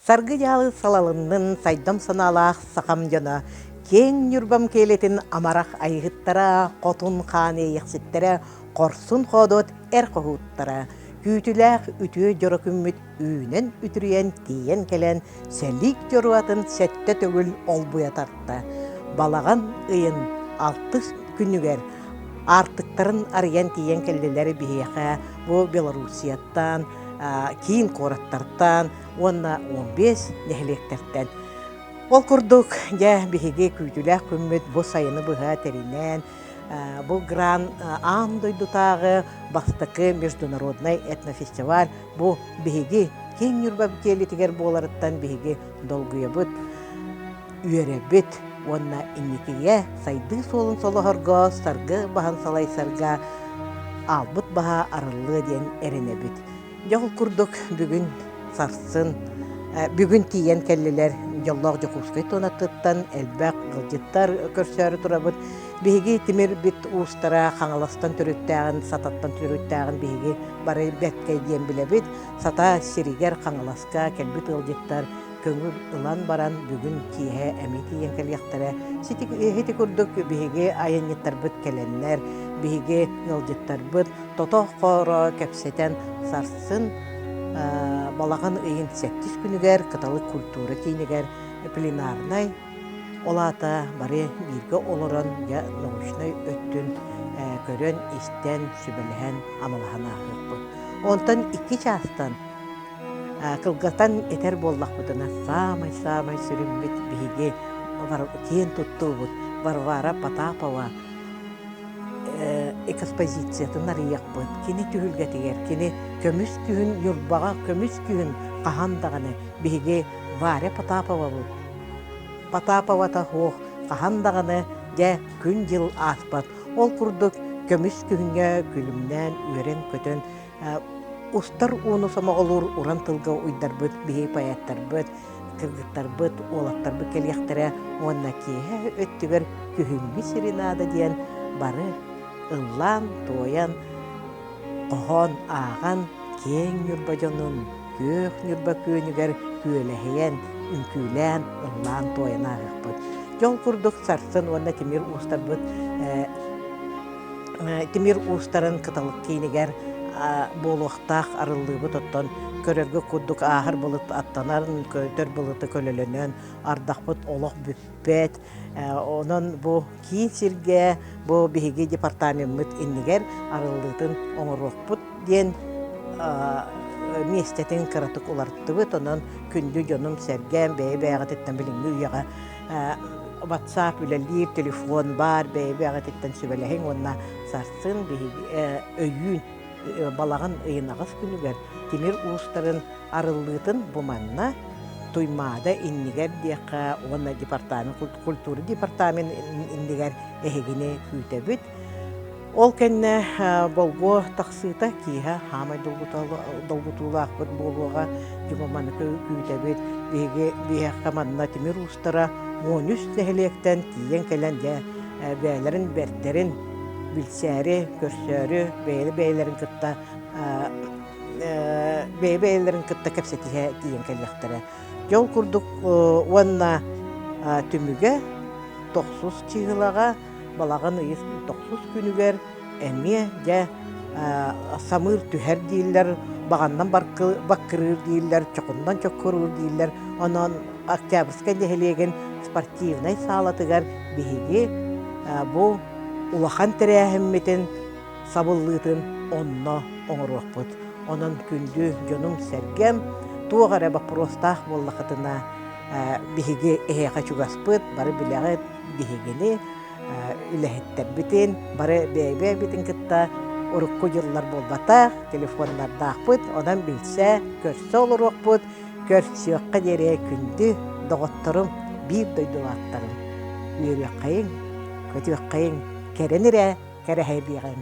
Саргы ялы салалынның сайдам саналақ сақам жана, кең юрбам келетін амарақ айғыттара, қотун қаны еқсеттері, қорсын қодот әр қоғыттара, күйтіләқ үтіе жоры күмміт үйінен үтіріен тиен келен, сәлік жоруатын сәтті төгіл олбуя тартта. Балаған ұйын 6 күнігер, артықтарын ариян тиен келелері бейеқа, бұл Белорусияттан, кейін қораттартан, онна 15 нәхілектерттен. Ол күрдік, бігеге күйтіләқ күммет бұл сайыны бұға тәрінен, бұл гран андойдутағы бастықы международный этнофестиваль, бұл бігеге кен юрбап келетігер боларыттан бігеге долгуя бұд, үйері бұд, онна инекеге сайды солын солы хорго, сарғы бағын салай сарға, албыт баға арылы ден әріне бұд. Жол күрдік бүгін сарсын, бүгін тиен кәлілер жоллақ жоқұскай тонаттыттан әлбәқ ғылжеттар көрсәрі тұрабыд. Бейге темір біт ұстара қаңаластан түріттәғін, сататтан түріттәғін бейге бары бәткәй ден білебід. Сата сиригер қаңаласқа кәлбіт ғылжеттар көңіл ұлан баран бүгін кие әме тиен кәліяқтары. Хеті күрдік бейге айынеттар бұд кәләнлер, бейге ғылжеттар бұд, тотоқ қоры кәпсетен сарсын балаған үйін 8 күнігер, каталық культура кейінігер пленарнай олата бары бірге олырын я научной өттін көрін істен сүбіліген амалаған ағық бұд. Онтан 2 частан кылгатан етер боллақ бұдына самай сүрімбет бейге кен тұтты бұд. Варвара Потапова экспозициятын арияқ бұд. Кені түхілгетігер, кені көміс күйін юрбаға көміс күйін қағандағаны бейге Варя Потапова бұд. Потапова тахуқ қағандағаны жа күн жыл аспат. Ол күрдік көміс күйінге күлімнен үйрен көтін ұстар уыны сама олыр уран тылға ұйдар бұд, бейе паяттар бұд, кыргыттар бұд, олаттар бұд кәлияқтары, онна кейе өттігер күхімгі серенада дейін бары ыллан, тоян, қоған, аған, кең нүрба жонын, көк нүрба көнігер көләхейен, үнкүлән, ыллан, тоян ағық бұд. Жол күрдік сарсын, онна темір ұстар бұд, темір ұстарын қыталық кейінігер болуқтақ арылығы тұттан көрерге күрдік ағыр бұлыт аттанарын, көтер бұлыты көлелінен, ардақ бұд олық бүппет, онын бұл кейін сірге, бұл бейге департамент иннігер арылығытын оңыруқ бұд ден местетін қыратық оларытты бұд, онын күнді жоным сәрген, бәйбәғат еттен біліңгі үйеға WhatsApp үләлер, телефон бар, бәйбәғат еттен сөбәләхен, онына сарсын өйін балаған ыйынағыз күнігер темір ұстарын арылытын бұманна туймада иннигер дейқа оны департамент, культура департамент иннигер әхегіне күйтәбіт. Ол кәнне болғы тақсыта кейі хамай долгутулақ бұд болуға жұмаманы күйтәбіт. Бейе қаманна темір ұстара 13 нәхілектен тиен кәлен бәлерін бәрттерін білсәрі, көрсәрі, бәйлерін күтті бәйлерін күтті кәпсетіге дейін кәліқтірі. Жол күрдік онна түміге 9 чиғылаға балаған ұйыз 9 күнігер әме жа самыр түхер дейілер, бағаннан баққырыр дейілер, чоқындан чоққырыр дейілер, онан октябрьскан дәхелеген спортивнай салатығар бейге бұл улахан тәрәхімметін сабыллытын онна оңыруақ бұд. Онын күнді жонум сәргем туғара бапростақ боллақытына бігеге әйеға чугас бұд, бары біләғі бігегені үләхеттер бітін, бары бәйбә бітін кітта ұрыққы жыллар болбатақ, телефонлардақ бұд, онан білсе, көрсе олыруақ бұд, көрсеуаққа дере күнді доғыттырым, бір дойдуаттарым. Үйірі қайын, көті қайын, кәренірі, кәрі хайбиғын.